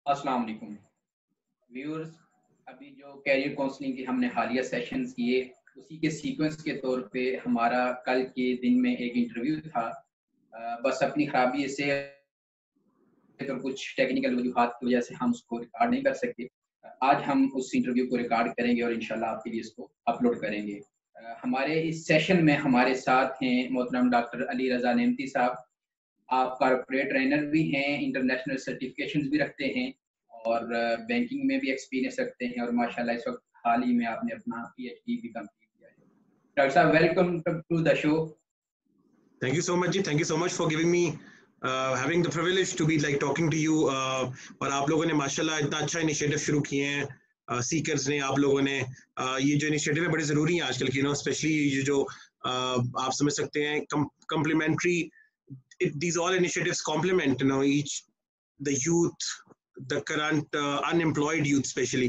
अस्सलाम वालेकुम व्यूअर्स। अभी जो कैरियर काउंसलिंग के हमने हालिया सेशंस किए, उसी के सीक्वेंस के तौर पे हमारा कल के दिन में एक इंटरव्यू था। बस अपनी खराबी से तो कुछ टेक्निकल वजूहात की वजह से हम उसको रिकॉर्ड नहीं कर सके। आज हम उस इंटरव्यू को रिकॉर्ड करेंगे और इंशाल्लाह आपके लिए इसको अपलोड करेंगे। हमारे इस सेशन में हमारे साथ हैं मोहतरम डॉक्टर अली रज़ा नेमती साहब। आप कॉर्पोरेट ट्रेनर भी हैं, इंटरनेशनल सर्टिफिकेशंस भी रखते हैं और बैंकिंग में भी एक्सपीरियंस रखते हैं और माशाल्लाह इस वक्त हाल ही में आपने अपना पीएचडी भी कंप्लीट किया है। डॉक्टर साहब, welcome to the show. Thank you so much जी, thank you so much for giving me having the privilege to be like talking to you। और आप लोगों ने माशाल्लाह इतना अच्छा इनिशिएटिव शुरू किए हैं, सीकर्स ने, आप लोगों ने ये जो इनिशिएटिव है बड़े ज़रूरी हैं आजकल की, स्पेशली ये जो आप समझ सकते हैं complementary, these all initiatives complement each the youth, the current unemployed youth especially।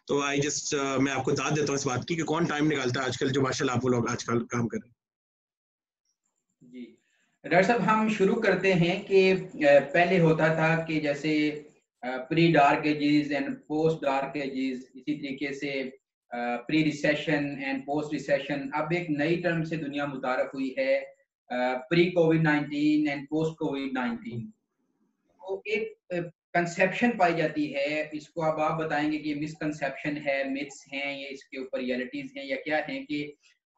तो I just मैं आपको दाद देता हूँ इस बात की कि कौन टाइम निकालता है आजकल, जो माशाल्लाह आप लोग आजकल काम कर रहे हैं। जी डॉक्टर साहब, हम शुरू करते हैं कि पहले होता था कि जैसे pre dark ages and post dark ages, इसी तरीके से pre recession and post recession. अब एक नई टर्म से दुनिया मुतारफ हुई है, प्री कोविड-19 एंड पोस्ट कोविड-19। तो एक कंसेप्शन पाई जाती है, इसको अब आप बताएंगे कि ये मिसकंसेप्शन है, मिथ्स हैं, ये इसके ऊपर रियलिटीज हैं या क्या है, कि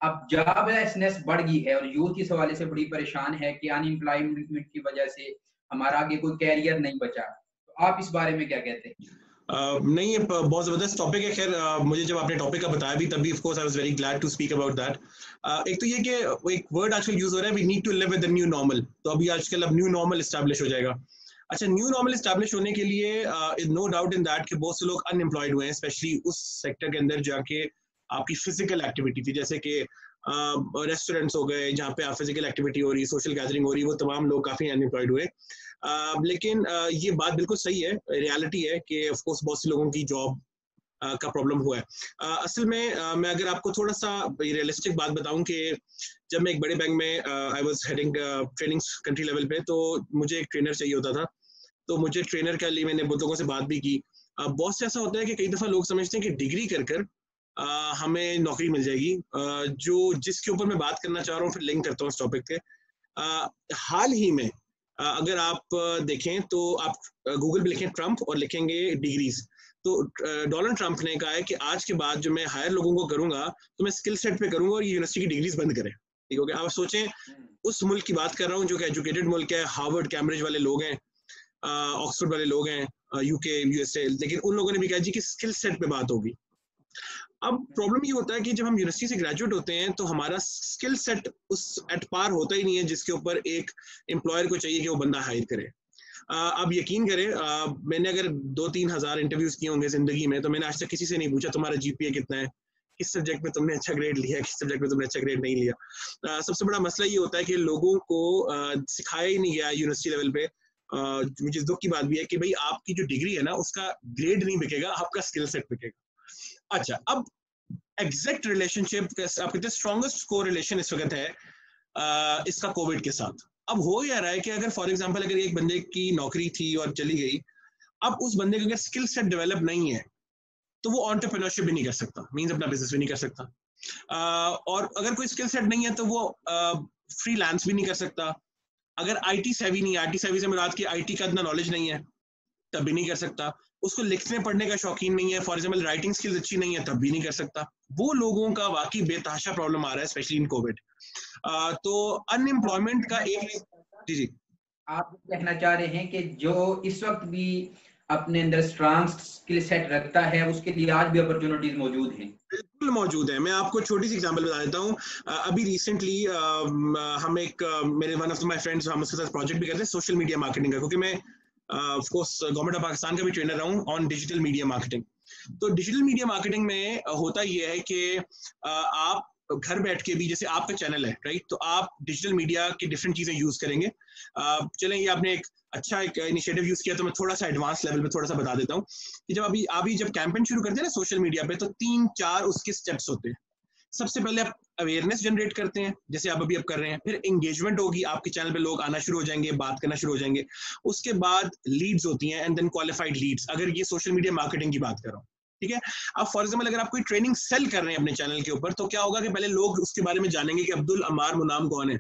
अब जॉबलेसनेस बढ़ गई है और यूथ इस हवाले से बड़ी परेशान है कि अनएम्प्लॉयमेंट की वजह से हमारा आगे कोई कैरियर नहीं बचा। तो आप इस बारे में क्या कहते हैं? नहीं, ये बहुत ज़बरदस्त टॉपिक है। खैर, मुझे जब आपने टॉपिक का बताया भी, तभी of course I was very glad to speak about that. एक तो ये कि एक वर्ड आजकल यूज हो रहा है, we need to live with the new normal. तो अभी आजकल अब न्यू नॉर्मल इस्टेब्लिश हो जाएगा। अच्छा, न्यू नॉर्मल इस्टेब्लिश होने के लिए नो डाउट इन दैट कि बहुत से लोग अनएम्प्लॉयड हुए हैं, स्पेशली उस सेक्टर के अंदर जाके आपकी फिजिकल एक्टिविटी थी, जैसे कि रेस्टोरेंट्स हो गए जहाँ पे फिजिकल एक्टिविटी हो रही, सोशल गैदरिंग हो रही, वो तमाम लोग काफ़ी अनएम्प्लॉयड हुए। लेकिन ये बात बिल्कुल सही है, रियलिटी है कि ऑफ कोर्स बहुत से लोगों की जॉब का प्रॉब्लम हुआ है। असल में मैं अगर आपको थोड़ा सा रियलिस्टिक बात बताऊं कि जब मैं एक बड़े बैंक में I was heading training country level पे, तो मुझे एक ट्रेनर चाहिए होता था। तो मुझे ट्रेनर के लिए मैंने बहुत लोगों से बात भी की। बहुत से ऐसा होता है कि कई दफ़ा लोग समझते हैं कि डिग्री कर कर हमें नौकरी मिल जाएगी। जो जिसके ऊपर मैं बात करना चाह रहा हूँ, फिर लिंक करता हूँ इस टॉपिक के। हाल ही में अगर आप देखें तो आप गूगल पे लिखें ट्रंप और लिखेंगे डिग्रीज, तो डोनाल्ड ट्रंप ने कहा है कि आज के बाद जो मैं हायर लोगों को करूंगा तो मैं स्किल सेट पे करूंगा और यूनिवर्सिटी की डिग्रीज बंद करें। ठीक हो गया? आप सोचें, उस मुल्क की बात कर रहा हूँ जो कि एजुकेटेड मुल्क है, हार्वर्ड कैम्ब्रिज वाले लोग हैं, ऑक्सफोर्ड वाले लोग हैं, यूके यूएसए, लेकिन उन लोगों ने भी कहा जी कि स्किल सेट पे बात होगी। अब प्रॉब्लम ये होता है कि जब हम यूनिवर्सिटी से ग्रेजुएट होते हैं तो हमारा स्किल सेट उस एट पार होता ही नहीं है जिसके ऊपर एक एम्प्लॉयर को चाहिए कि वो बंदा हायर करे। आप यकीन करें, मैंने अगर 2-3 हज़ार इंटरव्यूज किए होंगे जिंदगी में, तो मैंने आज तक किसी से नहीं पूछा तुम्हारा जीपीए कितना है, किस सब्जेक्ट में तुमने अच्छा ग्रेड लिया, किस सब्जेक्ट में तुमने अच्छा ग्रेड नहीं लिया। सबसे बड़ा मसला ये होता है कि लोगों को सिखाया ही नहीं गया यूनिवर्सिटी लेवल पे। मुझे दुख की बात भी है कि भाई आपकी जो डिग्री है ना, उसका ग्रेड नहीं बिकेगा, आपका स्किल सेट बिकेगा। अच्छा, अब एग्जैक्ट रिलेशनशिप आप कहते हैं स्ट्रॉन्गेस्ट को रिलेशन इस वक्त है इसका कोविड के साथ। अब हो या रहा है कि अगर फॉर एग्जांपल अगर एक बंदे की नौकरी थी और चली गई, अब उस बंदे का अगर स्किल सेट डेवलप नहीं है तो वो एंटरप्रेन्योरशिप भी नहीं कर सकता, मींस अपना बिजनेस भी नहीं कर सकता। और अगर कोई स्किल सेट नहीं है तो वो फ्रीलांस भी नहीं कर सकता। अगर आईटी सेवी नहीं है, आईटी सेवी से मुराद की आईटी का इतना नॉलेज नहीं है, तब भी नहीं कर सकता। उसको लिखने पढ़ने का शौकीन नहीं है, फॉर एग्जाम्पल राइटिंग स्किल्स अच्छी नहीं है, तब भी नहीं कर सकता। वो लोगों का वाकई बेतहाशा प्रॉब्लम आ रहा है, स्पेशली इन कोविड। तो अनएम्प्लॉयमेंट का एक जी आप कहना चाह रहे हैं कि जो इस वक्त भी अपने अंदर स्ट्रांग स्किल सेट रखता है, उसके लिए आज भी अपॉर्चुनिटीज मौजूद हैं? बिल्कुल मौजूद है। मैं आपको छोटी सी एग्जांपल बता देता हूँ। अभी रिसेंटली हम एक मेरे वन ऑफ माय फ्रेंड्स, हम उसके साथ प्रोजेक्ट भी करते हैं सोशल मीडिया मार्केटिंग का, क्योंकि मैं of course government of Pakistan का भी ट्रेनर रहा हूँ ऑन डिजिटल मीडिया मार्केटिंग। तो डिजिटल मीडिया मार्केटिंग में होता ये है कि आप घर बैठ के भी, जैसे आपका चैनल है राइट, तो आप डिजिटल मीडिया की डिफरेंट चीजें यूज करेंगे। चलें, ये आपने एक अच्छा एक इनिशिएटिव यूज किया, तो मैं थोड़ा सा एडवांस लेवल पे थोड़ा सा बता देता हूँ कि जब अभी जब कैंपेन शुरू करते हैं ना सोशल मीडिया पे, तो 3-4 उसके स्टेप्स होते हैं। सबसे पहले आप अवेयरनेस जनरेट करते हैं, जैसे आप अभी अब कर रहे हैं, फिर एंगेजमेंट होगी, आपके चैनल पे लोग आना शुरू हो जाएंगे, बात करना शुरू हो जाएंगे, उसके बाद लीड्स होती हैं एंड देन क्वालिफाइड लीड्स, अगर ये सोशल मीडिया मार्केटिंग की बात कर रहा हूँ, ठीक है। अब फॉर एग्जाम्पल अगर आप कोई ट्रेनिंग सेल कर रहे हैं अपने चैनल के ऊपर, तो क्या होगा कि पहले लोग उसके बारे में जानेंगे कि अब्दुल अमार मुनाम कौन है,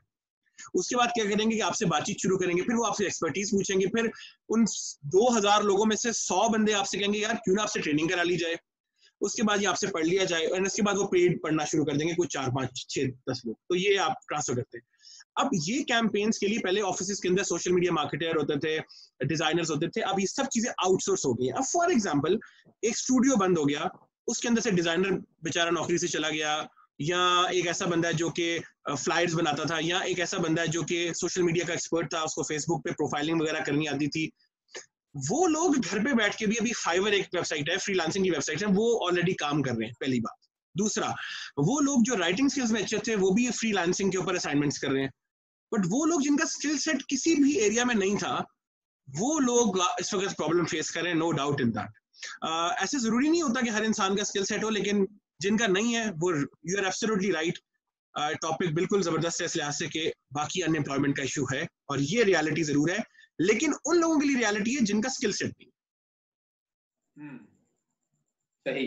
उसके बाद क्या करेंगे कि आपसे बातचीत शुरू करेंगे, फिर वो आपसे एक्सपर्टीज पूछेंगे, फिर उन 2000 लोगों में से 100 बंदे आपसे कहेंगे यार क्यों ना आपसे ट्रेनिंग करा ली जाए, उसके बाद ये आपसे पढ़ लिया जाए, और उसके बाद वो पेड पढ़ना शुरू कर देंगे कुछ 4 5 6 10 लोग, तो ये आप ट्रांसफर करते हैं। अब ये कैंपेन्स के लिए पहले ऑफिस के अंदर सोशल मीडिया मार्केटर होते थे, डिजाइनर्स होते थे, अब ये सब चीजें आउटसोर्स हो गई हैं। अब फॉर एग्जांपल एक स्टूडियो बंद हो गया, उसके अंदर से डिजाइनर बेचारा नौकरी से चला गया, या एक ऐसा बंदा है जो कि फ्लायर्स बनाता था, या एक ऐसा बंदा है जो कि सोशल मीडिया का एक्सपर्ट था, उसको फेसबुक पे प्रोफाइलिंग वगैरह करनी आती थी, वो लोग घर पे बैठ के भी, अभी फाइवर एक वेबसाइट है, फ्रीलांसिंग की वेबसाइट है, वो ऑलरेडी काम कर रहे हैं, पहली बात। दूसरा, वो लोग जो राइटिंग स्किल्स में अच्छे थे, वो भी फ्रीलांसिंग के ऊपर असाइनमेंट्स कर रहे हैं। बट वो लोग जिनका स्किल सेट किसी भी एरिया में नहीं था, वो लोग इस वक्त प्रॉब्लम फेस कर रहे हैं, नो डाउट इन दैट। ऐसे जरूरी नहीं होता कि हर इंसान का स्किल सेट हो, लेकिन जिनका नहीं है वो, you are absolutely right, topic बिल्कुल जबरदस्त है इस लिहाज से कि बाकी अनएम्प्लॉयमेंट का इशू है, और ये रियलिटी जरूर है, लेकिन उन लोगों के लिए रियलिटी है जिनका स्किल सेट नहीं। सही।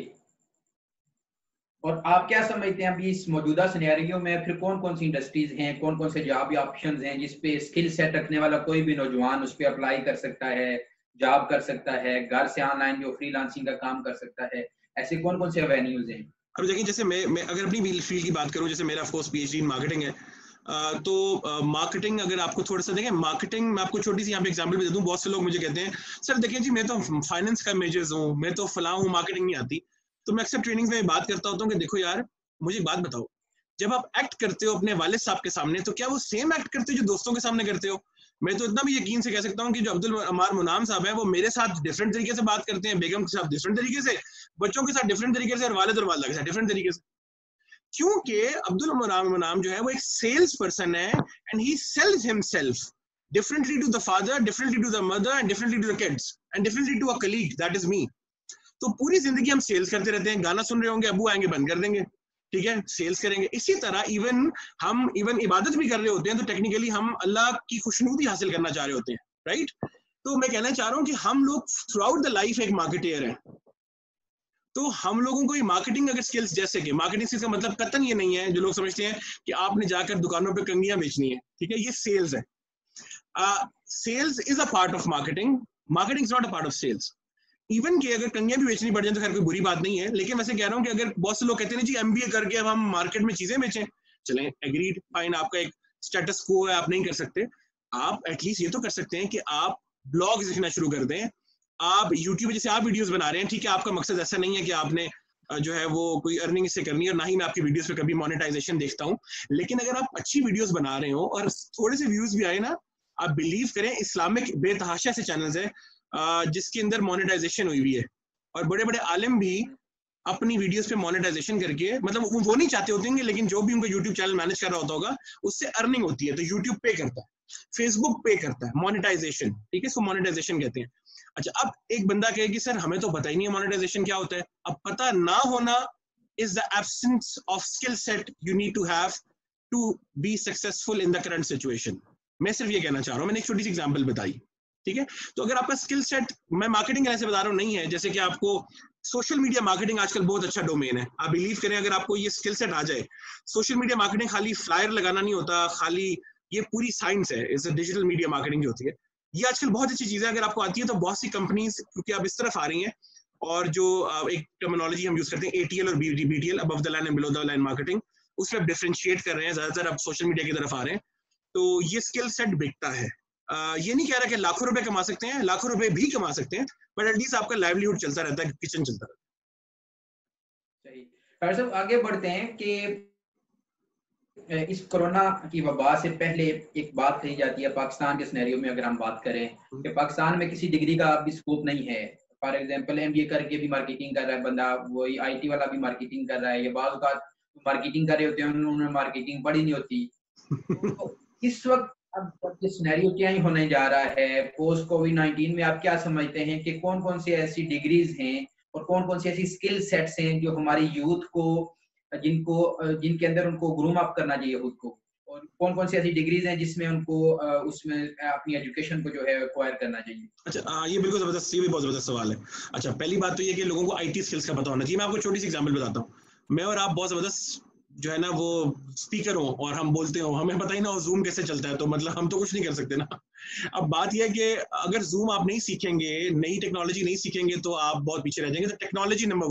और आप क्या समझते हैं अभी इस मौजूदा सिनेरियो में फिर कौन कौन सी इंडस्ट्रीज हैं, कौन कौन से जॉब ऑप्शंस हैं जिस पे स्किल सेट रखने वाला कोई भी नौजवान उस पे अप्लाई कर सकता है, जॉब कर सकता है, घर से ऑनलाइन जो फ्रीलांसिंग का काम कर सकता है, ऐसे कौन कौन से एवेन्यूज हैं? अब देखिए, जैसे मैं अगर अपनी फील्ड की बात करूं, जैसे मेरा of course PhD in marketing है, तो मार्केटिंग अगर आपको थोड़ा सा देखें, मार्केटिंग मैं आपको छोटी सी यहाँ पे एग्जांपल भी दे दूं, बहुत से लोग मुझे कहते हैं सर देखिए जी मैं तो फाइनेंस का मेजर्स हूँ, मैं तो फलां हूँ, मार्केटिंग नहीं आती। तो मैं अक्सर ट्रेनिंग में बात करता होता हूँ कि देखो यार, मुझे एक बात बताओ, जब आप एक्ट करते हो अपने वालिद साहब के सामने, तो क्या वो सेम एक्ट करते हो जो दोस्तों के सामने करते हो? मैं तो इतना भी यकीन से कह सकता हूँ कि जो अब्दुल अमार मुनाम साहब है, वो मेरे साथ डिफरेंट तरीके से बात करते हैं, बेगम के साथ डिफरेंट तरीके से, बच्चों के साथ डिफरेंट तरीके से, और वालिद और वालिदा के साथ डिफरेंट तरीके से, क्योंकि अब्दुल मुनाम जो है वो एक सेल्स पर्सन है, and he sells himself differently to the father, differently to the mother, and differently to the kids, and differently to a colleague, that is me. तो पूरी जिंदगी हम सेल्स करते रहते हैं, गाना सुन रहे होंगे, अबू आएंगे बंद कर देंगे, ठीक है, सेल्स करेंगे। इसी तरह हम इबादत भी कर रहे होते हैं, तो टेक्निकली हम अल्लाह की खुशनुदी हासिल करना चाह रहे होते हैं, राइट। तो मैं कहना चाह रहा हूँ कि हम लोग थ्रू आउट द लाइफ एक मार्केटियर हैं, तो हम लोगों को ये मार्केटिंग अगर स्किल्स, जैसे कि मार्केटिंग स्किल्स का मतलब कतन ये नहीं है जो लोग समझते हैं कि आपने जाकर दुकानों पे कंगियां बेचनी है, ठीक है, ये सेल्स है। Sales is a part of marketing, marketing is not a part of sales. Even कि अगर कंगियां भी बेचनी पड़ जाए तो खैर कोई बुरी बात नहीं है, लेकिन वैसे कह रहा हूँ कि अगर बहुत से लोग कहते हैं जी एमबीए करके अब हम मार्केट में चीजें बेचें, चलें, एग्रीड, फाइन, आपका एक स्टेटस को है, आप नहीं कर सकते, आप एटलीस्ट ये तो कर सकते हैं कि आप ब्लॉग्स लिखना शुरू कर दें, आप यूट्यूब जैसे आप वीडियोस बना रहे हैं, ठीक है, आपका मकसद ऐसा नहीं है कि आपने जो है वो कोई अर्निंग इससे करनी है, और ना ही मैं आपकी वीडियोस पे कभी मोनेटाइजेशन देखता हूँ, लेकिन अगर आप अच्छी वीडियोस बना रहे हो और थोड़े से व्यूज भी आए ना, आप बिलीव करें, इस्लामिक बेतहाशा से चैनल्स है जिसके अंदर मोनेटाइजेशन हुई हुई है, और बड़े बड़े आलिम भी अपनी वीडियोस पे मोनेटाइजेशन करके, मतलब वो नहीं चाहते होते हैं, लेकिन जो भी उनका यूट्यूब चैनल मैनेज कर रहा होता होगा उससे अर्निंग होती है, तो यूट्यूब पे करता है, फेसबुक पे करता है मोनेटाइजेशन, ठीक है, इसको मोनेटाइजेशन कहते हैं। अच्छा, अब एक बंदा कहे कि सर हमें तो पता ही नहीं है मोनेटाइजेशन क्या होता है। अब पता ना होना is the absence of skill set you need to have to be successful in the current situation. मैं सिर्फ ये कहना चाह रहा हूँ, मैंने एक छोटी सी एग्जांपल बताई, ठीक है। तो अगर आपका स्किल सेट, मैं मार्केटिंग ऐसे बता रहा हूँ, नहीं है, जैसे कि आपको सोशल मीडिया मार्केटिंग आजकल बहुत अच्छा डोमेन है, आप बिलीव करें, अगर आपको ये स्किल सेट आ जाए, सोशल मीडिया मार्केटिंग खाली फ्लायर लगाना नहीं होता, खाली ये पूरी साइंस है, इज डिजिटल मीडिया मार्केटिंग जो होती है, ये आजकल बहुत अच्छी चीज है। अगर आपको आती है तो बहुत सी कंपनीज, क्योंकि अब इस तरफ आ रही हैं, और जो एक टर्मिनोलॉजी हम यूज करते हैं एटीएल और BTL, above the line and below the line marketing, उसमें डिफरेंशिएट कर रहे हैं, ज्यादातर अब सोशल मीडिया की तरफ आ रहे हैं, तो ये स्किल सेट बिकता है। ये नहीं कह रहा कि लाखों रुपए कमा सकते हैं, लाखों रुपए भी कमा सकते हैं, बट एटलीस्ट आपका लाइवलीहुड चलता रहता है, किचन चलता रहता है। सही। डॉक्टर साहब, आगे बढ़ते हैं कि इस कोरोना की वबा से पहले एक बात कही जाती है, पाकिस्तान के सिनेरियो में अगर हम बात करें कि पाकिस्तान में किसी डिग्री का भी स्कोप नहीं है। फॉर एग्जांपल एमबीए करके भी मार्केटिंग कर रहा है बंदा, वही आईटी वाला भी मार्केटिंग कर रहा है, या बाद का मार्केटिंग कर रहे होते हैं, उन्होंने मार्केटिंग पढ़ी नहीं होती। तो इस वक्त अब ये सिनेरियो क्या ही होने जा रहा है पोस्ट कोविड-19 में, आप क्या समझते हैं कि कौन कौन सी ऐसी डिग्रीज हैं और कौन कौन सी ऐसी स्किल सेट्स हैं जो हमारी यूथ को जिनके अंदर उनको ग्रूम अप करना चाहिए खुद को, और कौन कौन सी ऐसी डिग्रीज हैं जिसमें उनको उसमें अपनी एजुकेशन को जो है एक्वायर करना चाहिए? अच्छा, ये बिल्कुल जबरदस्त, ये भी बहुत जबरदस्त सवाल है। अच्छा, पहली बात तो ये कि लोगों को आईटी स्किल्स का पता होना चाहिए। मैं आपको छोटी सी एग्जांपल बताता हूँ। मैं और आप बहुत जबरदस्त जो है ना वो स्पीकर हो और हम बोलते हो, हमें पता ही ना हो जूम कैसे चलता है, तो मतलब हम तो कुछ नहीं कर सकते ना। अब बात यह है कि अगर जूम आप नहीं सीखेंगे, नई टेक्नोलॉजी नहीं सीखेंगे, तो आप बहुत पीछे रह जाएंगे। तो technology number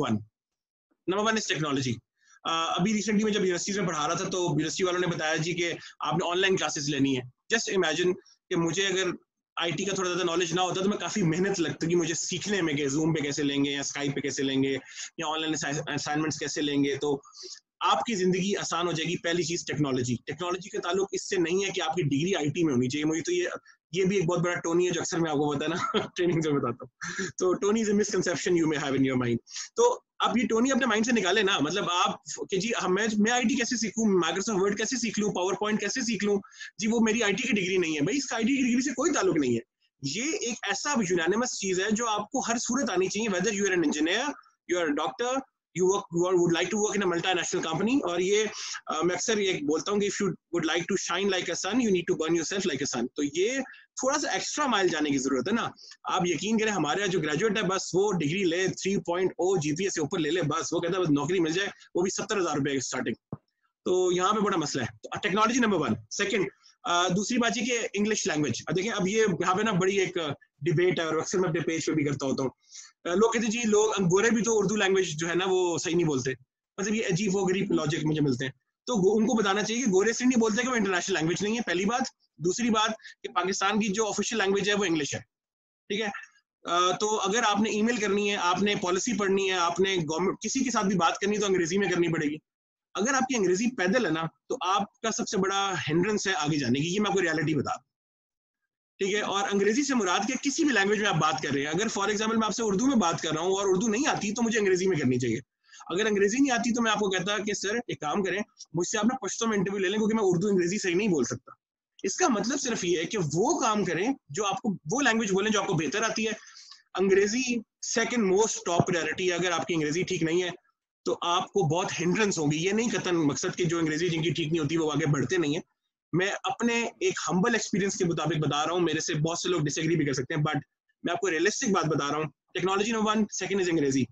one is technology. अभी रिसेंटली में जब यूनिवर्सिटी में पढ़ा रहा था, तो यूनिवर्सिटी वालों ने बताया जी कि आपने ऑनलाइन क्लासेस लेनी है। जस्ट इमेजिन कि मुझे अगर आईटी का थोड़ा ज्यादा नॉलेज ना होता तो मैं काफी मेहनत लगती कि मुझे सीखने में कि जूम पे कैसे लेंगे या स्काइप पे कैसे लेंगे या ऑनलाइन असाइनमेंट्स कैसे लेंगे। तो आपकी जिंदगी आसान हो जाएगी। पहली चीज टेक्नोलॉजी का ताल्लुक इससे नहीं है कि आपकी डिग्री आईटी में होनी चाहिए। मुझे तो ये भी एक बहुत बड़ा टोनी है जो अक्सर मैं आपको बताया ना ट्रेनिंग में बताता हूँ। तो Tony is a misconception you may have in your mind. तो आप ये टोनी अपने माइंड से निकाले ना। मतलब आप कि जी मैं आईटी कैसे सीखूं, माइक्रोसॉफ्ट वर्ड कैसे सीख लूं, पावर पॉइंट कैसे सीख लूं, जी वो मेरी आईटी की डिग्री नहीं है। भाई इसका आईटी की डिग्री से कोई ताल्लुक नहीं है। ये एक ऐसा यूनानिमस चीज है जो आपको हर सूरत आनी चाहिए, whether you are an engineer, you are doctor, you would like to work in a multinational company। और ये मैं अक्सर ये बोलता हूँ कि if you would like to shine like a sun, you need to burn yourself like a sun। तो ये थोड़ा सा एक्स्ट्रा माइल जाने की जरूरत है ना। आप यकीन करें, हमारे यहाँ जो ग्रेजुएट है बस वो डिग्री ले 3.0 जीपीए से ऊपर ले ले, बस वो कहता है बस नौकरी मिल जाए, वो भी 70,000 रुपए स्टार्टिंग। तो यहाँ पे बड़ा मसला है। तो टेक्नोलॉजी नंबर वन। सेकंड, दूसरी बात ये कि इंग्लिश लैंग्वेज। देखिए अब ये यहाँ पे ना बड़ी एक डिबेट है और अक्सर मैं अपने पेज पे भी करता होता हूँ। लोग कहते हैं जी लोग गोरे भी तो उर्दू लैंग्वेज जो है ना वो सही नहीं बोलते। मतलब ये अजीब वो गरीब लॉजिक मुझे मिलते हैं। तो उनको बताना चाहिए कि गोरे से नहीं बोलते कि वो इंटरनेशनल लैंग्वेज नहीं है, पहली बात। दूसरी बात कि पाकिस्तान की जो ऑफिशियल लैंग्वेज है वो इंग्लिश है, ठीक है। तो अगर आपने ईमेल करनी है, आपने पॉलिसी पढ़नी है, आपने गवर्नमेंट किसी के साथ भी बात करनी है, तो अंग्रेजी में करनी पड़ेगी। अगर आपकी अंग्रेजी पैदल है ना, तो आपका सबसे बड़ा हिंड्रेंस है आगे जाने की। ये मैं आपको रियलिटी बता, ठीक है। और अंग्रेजी से मुराद के किसी भी लैंग्वेज में आप बात कर रहे हैं। अगर फॉर एग्जांपल मैं आपसे उर्दू में बात कर रहा हूँ और उर्दू नहीं आती तो मुझे अंग्रेजी में करनी चाहिए। अगर अंग्रेजी नहीं आती तो मैं आपको कहता कि सर एक काम करें, मुझसे आप ना पश्तो में इंटरव्यू ले लें, क्योंकि मैं उर्दू अंग्रेजी सही नहीं बोल सकता। इसका मतलब सिर्फ ये है कि वो काम करें जो आपको, वो लैंग्वेज बोलें जो आपको बेहतर आती है। अंग्रेजी सेकंड मोस्ट टॉप प्रायोरिटी है। अगर आपकी अंग्रेजी ठीक नहीं है तो आपको बहुत हिंड्रेंस होगी। ये नहीं कतन मकसद कि जो अंग्रेजी जिनकी ठीक नहीं होती वो आगे बढ़ते नहीं है। मैं अपने एक हम्बल एक्सपीरियंस के मुताबिक बता रहा हूँ, मेरे से बहुत से लोग डिसएग्री भी कर सकते हैं, बट मैं आपको रियलिस्टिक बात बता रहा हूँ। Technology number one, second is अंग्रेजी,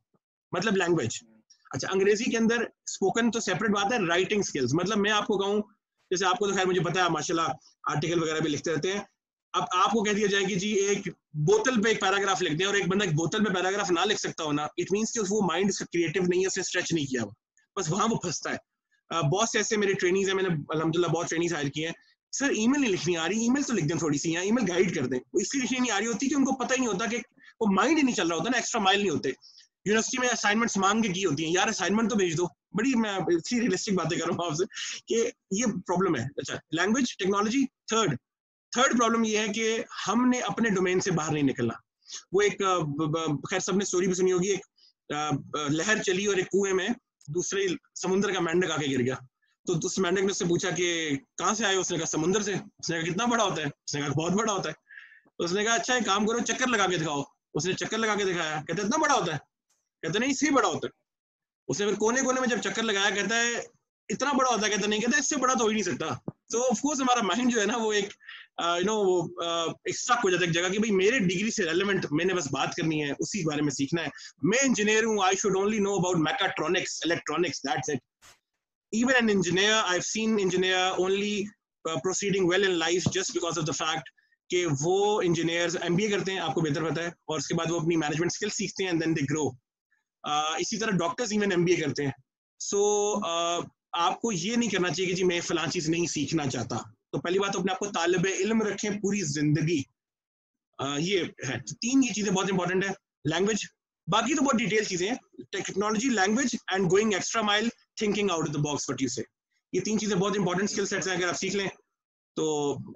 मतलब लैंग्वेज। अच्छा, अंग्रेजी के अंदर स्पोकन तो सेपरेट बात है, राइटिंग स्किल्स। मतलब मैं आपको कहूँ, जैसे आपको तो खैर मुझे पता है माशाल्लाह आर्टिकल वगैरह भी लिखते रहते हैं। अब आपको कह दिया जाए कि जी एक बोतल पे एक पैराग्राफ लिख दें, और एक बंदा एक बोतल पे पैराग्राफ ना लिख सकता हो ना, इट मींस कि वो माइंड उसका क्रिएटिव नहीं है, उसने स्ट्रेच नहीं किया, बस वहां वो फंसता है। बहुत से ऐसे मेरे ट्रेनिंग्स हैं, मैंने अल्हम्दुलिल्लाह बहुत ट्रेनिंग्स हायर किए हैं। सर ईमेल नहीं लिखनी आ रही, ईमेल तो लिख दें थोड़ी सी, या ईमेल गाइड कर दें। इसलिए लिखनी नहीं आ रही होती कि उनको पता ही नहीं होता, कि वो माइंड ही नहीं चल रहा होता ना, एक्स्ट्रा माइल नहीं होते। यूनिवर्सिटी में असाइनमेंट्स मांग के की होती हैं, यार असाइनमेंट तो भेज दो। बड़ी मैं इतनी रियलिस्टिक बातें कर रहा हूँ आपसे कि ये प्रॉब्लम है। अच्छा, लैंग्वेज, टेक्नोलॉजी। थर्ड प्रॉब्लम ये है कि हमने अपने डोमेन से बाहर नहीं निकलना। वो एक खैर सबने स्टोरी भी सुनी होगी, एक लहर चली और एक कुएं में दूसरे समुद्र का मेंढक आके गिर गया। तो उस मेंढक ने उससे पूछा कि कहाँ से आए हो? उसने कहा समुद्र से। उसने कहा कितना बड़ा होता है? उसने कहा बहुत बड़ा होता है। तो उसने कहा अच्छा एक काम करो, चक्कर लगा के दिखाओ। उसने चक्कर लगा के दिखाया, कहते इतना बड़ा होता है? कहते नहीं, इससे बड़ा होता है। उसने फिर कोने कोने में जब चक्कर लगाया, कहता है इतना बड़ा होता है? कहता नहीं, कहता इससे बड़ा तो हो ही नहीं सकता। तो ऑफकोर्स हमारा माइंड जो है ना वो एक एक स्टक हो जाता है एक जगह कि भाई मेरे डिग्री से रेलेवेंट मैंने बस बात करनी है, उसी बारे में सीखना है। मैं इंजीनियर हूँ, I should only know about mechatronics, electronics, that's it. Even an engineer, I've seen engineer only proceeding well in life just because of the fact कि वो इंजीनियर्स एमबीए करते हैं, आपको बेहतर पता है, और उसके बाद वो अपनी मैनेजमेंट स्किल सीखते हैं एंड देन दे ग्रो। इसी तरह डॉक्टर्स इवन एमबीए करते हैं। सो आपको ये नहीं करना चाहिए कि जी मैं फलां चीज नहीं सीखना चाहता। तो पहली बात तो अपने आपको तालिब इल्म रखें पूरी जिंदगी। ये है, तीन ये चीजें बहुत इंपॉर्टेंट है। लैंग्वेज, बाकी तो बहुत डिटेल चीजें हैं। Technology, language and going extra mile, thinking out of the box, what you से। ये तीन चीजें बहुत इंपॉर्टेंट स्किल सेट्स हैं, अगर आप सीख लें तो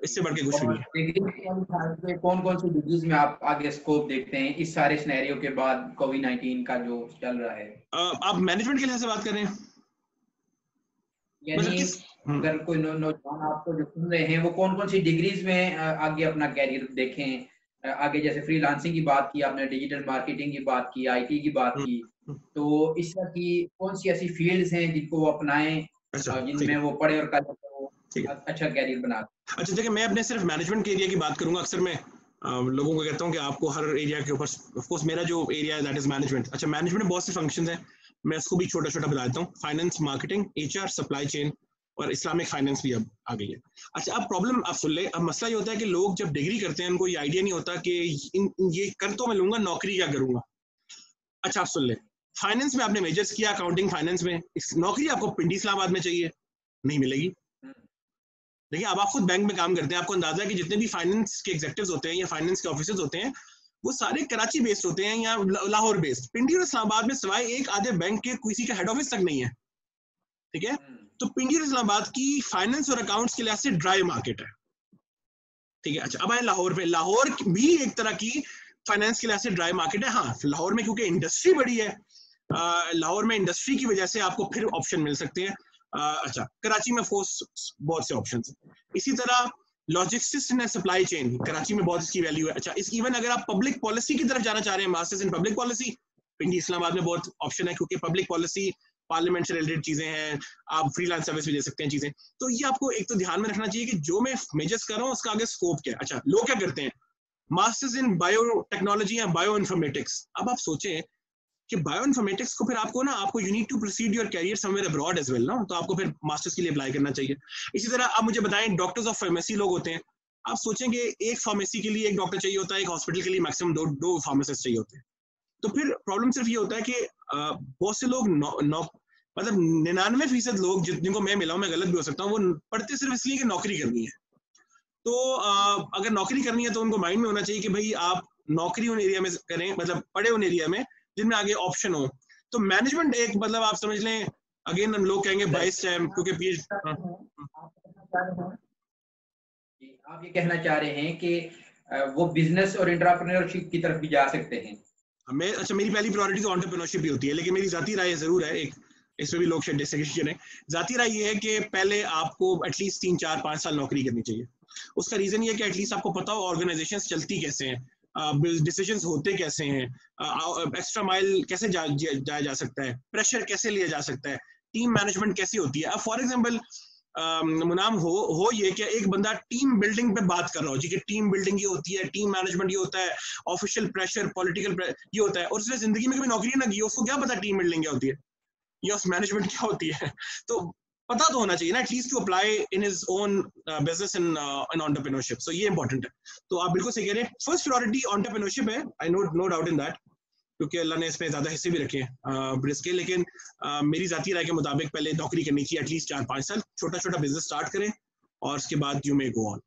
इससे बढ़ के कुछ भी नहीं है। कौन कौन सी डिग्रीज में आप आगे स्कोप देखते हैं इस सारे सिनेरियो के बाद, कोविड-19 का जो चल रहा है? आप मैनेजमेंट के लिहाज से बात कर रहे हैं? यानी अगर कोई नौजवान आपको जो सुन रहे हैं, वो कौन कौन सी डिग्रीज में आगे अपना कैरियर देखें, आगे जैसे फ्रीलांसिंग की बात की आपने, डिजिटल मार्केटिंग की बात की, आईटी की बात की, तो इस तरह की कौन सी ऐसी फील्ड्स हैं जिनको वो अपनाएं, अच्छा, ठीक जिनमें है, वो पढ़े और कल वो ठीक है। अच्छा कैरियर बना। अच्छा देखिए, मैं अपने सिर्फ मैनेजमेंट के एरिया की बात करूंगा। अक्सर मैं लोगों को कहता हूँ कि आपको हर एरिया के ऊपर, ऑफ कोर्स मेरा जो एरिया है दैट इज मैनेजमेंट। अच्छा, मैनेजमेंट में बहुत से फंक्शंस हैं, मैं इसको भी छोटा छोटा बता देता हूँ। Finance, marketing, HR, supply chain और इस्लामिक फाइनेंस भी अब आ गई है। अच्छा, अब प्रॉब्लम आप सुन ले, अब मसला ये होता है कि लोग जब डिग्री करते हैं उनको ये आइडिया नहीं होता कि ये कर तो मैं लूंगा, नौकरी क्या करूंगा। अच्छा, आप सुन ले, फाइनेंस में आपने मेजर्स किया, अकाउंटिंग फाइनेंस में, नौकरी आपको पिंडी इस्लामाबाद में चाहिए, नहीं मिलेगी। देखिए, अब आप खुद बैंक में काम करते हैं, आपको अंदाजा है कि जितने भी फाइनेंस के एग्जेक्टिव्स होते हैं या फाइनेंस के ऑफिसर्स होते हैं, वो सारे कराची बेस्ड होते हैं या लाहौर बेस्ड। पिंडी और इस्लामाबाद में सिवाय एक आधे बैंक के किसी का हेड ऑफिस तक नहीं है, ठीक है। तो पिंडी और इस्लामाबाद की फाइनेंस और अकाउंट्स के लिहाज से ड्राई मार्केट है, ठीक है। अच्छा, अब आए लाहौर पे। लाहौर भी एक तरह की फाइनेंस के लिहाज से ड्राई मार्केट है। हाँ, लाहौर में क्योंकि इंडस्ट्री बड़ी है, लाहौर में इंडस्ट्री की वजह से आपको फिर ऑप्शन मिल सकते हैं। अच्छा, कराची में फोर्स बहुत से ऑप्शन है। इसी तरह logistics and supply chain, Karachi में बहुत इसकी वैल्यू है। अच्छा, इस इवन अगर आप पब्लिक पॉलिसी की तरफ जाना चाह रहे हैं, मास्टर्स इन पब्लिक पॉलिसी, पिंडी इस्लामाबाद में बहुत ऑप्शन है, क्योंकि पब्लिक पॉलिसी, पार्लियामेंट से रिलेटेड चीजें हैं, आप फ्रीलांस सर्विस भी दे सकते हैं चीजें। तो ये आपको एक तो ध्यान में रखना चाहिए कि जो मैं मेजर्स कर रहा हूँ उसका आगे स्कोप क्या है। अच्छा, लोग क्या करते हैं, मास्टर्स इन बायो टेक्नोलॉजी या बायो इन्फॉर्मेटिक्स। अब आप सोचें कि बायो इन्फॉर्मेटिक्स को फिर आपको ना, आपको you need to proceed your career somewhere abroad as well ना, तो आपको फिर मास्टर्स के लिए अप्लाई करना चाहिए। इसी तरह आप मुझे बताएं, डॉक्टर्स ऑफ फार्मेसी लोग होते हैं, आप सोचेंगे एक फार्मेसी के लिए एक डॉक्टर चाहिए होता है, एक हॉस्पिटल के लिए मैक्सिमम दो फार्मासिस्ट चाहिए होते हैं। तो फिर प्रॉब्लम सिर्फ ये होता है कि बहुत से लोग मतलब 99% लोग जिनको मैं मिला हूं, मैं गलत भी हो सकता हूँ, वो पढ़ते सिर्फ इसलिए कि नौकरी करनी है। तो अगर नौकरी करनी है तो उनको माइंड में होना चाहिए कि भाई आप नौकरी उन एरिया में करें, मतलब पढ़े उन एरिया में जिनमें आगे ऑप्शन हो। तो मैनेजमेंट एक, मतलब आप समझ लें, अगेन हम लोग कहेंगे बाइस टाइम, क्योंकि आप ये कहना चाह रहे हैं कि वो बिजनेस और एंटरप्रेन्योरशिप की तरफ भी जा सकते हैं। मैं, अच्छा, मेरी पहली प्रायोरिटी तो एंटरप्रेन्योरशिप ही होती है, लेकिन मेरी जाती राय जरूर है एक, इसमें भी लोग शायद डिसएग्री करें। जाती राय ये है कि पहले आपको एटलीस्ट 3 4 5 साल नौकरी करनी चाहिए। उसका रीजन ये है कि एटलीस्ट आपको पता हो ऑर्गेनाइजेशंस चलती कैसे हैं, डिसीजंस होते कैसे हैं, एक्स्ट्रा माइल कैसे जाया जा सकता है, प्रेशर कैसे लिया जा सकता है, टीम मैनेजमेंट कैसी होती है। अब फॉर एग्जांपल मुनाम हो ये कि एक बंदा टीम बिल्डिंग पे बात कर रहा हो जी, कि टीम बिल्डिंग ये होती है, टीम मैनेजमेंट ये होता है, ऑफिशियल प्रेशर, पॉलिटिकल ये होता है, और उसने जिंदगी में कभी नौकरी ना की, उसको क्या पता टीम बिल्डिंग क्या होती है या उस मैनेजमेंट क्या होती है। तो पता तो होना चाहिए ना, at least to apply in his own business in entrepreneurship. So ये इंपॉर्टेंट है। तो आप बिल्कुल सही कह रहे हैं, फर्स्ट प्रायोरिटी एंटरप्रेन्योरशिप है, I know doubt in that, क्योंकि अल्लाह ने इसमें ज्यादा हिस्से भी रखे हैं ब्रिस्क के। लेकिन मेरी जाती राय के मुताबिक पहले नौकरी करनी चाहिए एटलीस्ट 4 5 साल, छोटा छोटा बिजनेस स्टार्ट करें और उसके बाद यू मे गो ऑन।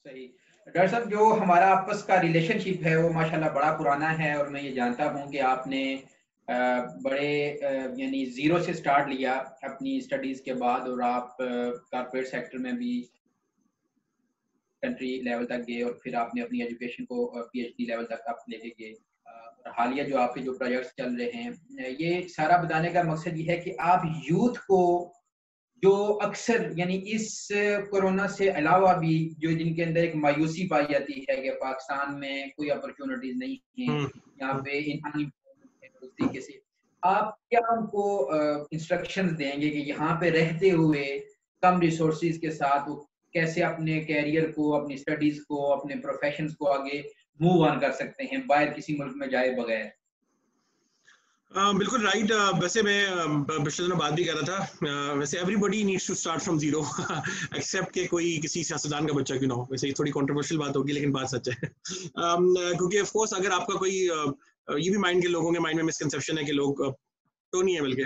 सही। डॉक्टर साहब, जो हमारा आपस का रिलेशनशिप है वो माशाल्लाह बड़ा पुराना है, और मैं ये जानता हूँ कि आपने बड़े यानी ज़ीरो से स्टार्ट लिया अपनी स्टडीज़ के बाद, और आप कॉर्पोरेट सेक्टर में भी कंट्री लेवल तक गए, और फिर आपने अपनी एजुकेशन को पीएचडी लेवल तक आप लेके गए। और हालिया जो आपके जो प्रोजेक्ट्स चल रहे हैं, ये सारा बताने का मकसद ये है कि आप यूथ को, जो अक्सर यानी इस कोरोना से अलावा भी जो जिनके अंदर एक मायूसी पाई जाती है कि पाकिस्तान में कोई अपॉर्चुनिटीज नहीं है, यहाँ पे उस तरीके से, आप क्या उनको इंस्ट्रक्शंस देंगे कि यहाँ पे रहते हुए कम रिसोर्सेज के साथ वो कैसे अपने कैरियर को, अपनी स्टडीज को, अपने प्रोफेशंस को आगे मूव ऑन कर सकते हैं बाहर किसी मुल्क में जाए बगैर? बिल्कुल राइट। वैसे मैं पिछले दिनों बात भी कर रहा था, वैसे everybody needs to start from zero, except के कोई किसी सियासतदान का बच्चा क्यों ना हो। वैसे ये थोड़ी कंट्रोवर्शियल बात होगी, लेकिन बात सच है। क्योंकि ऑफ कोर्स अगर आपका कोई ये भी माइंड के लोगों के माइंड में मिसकंसेप्शन है कि लोग तो नहीं है, बल्कि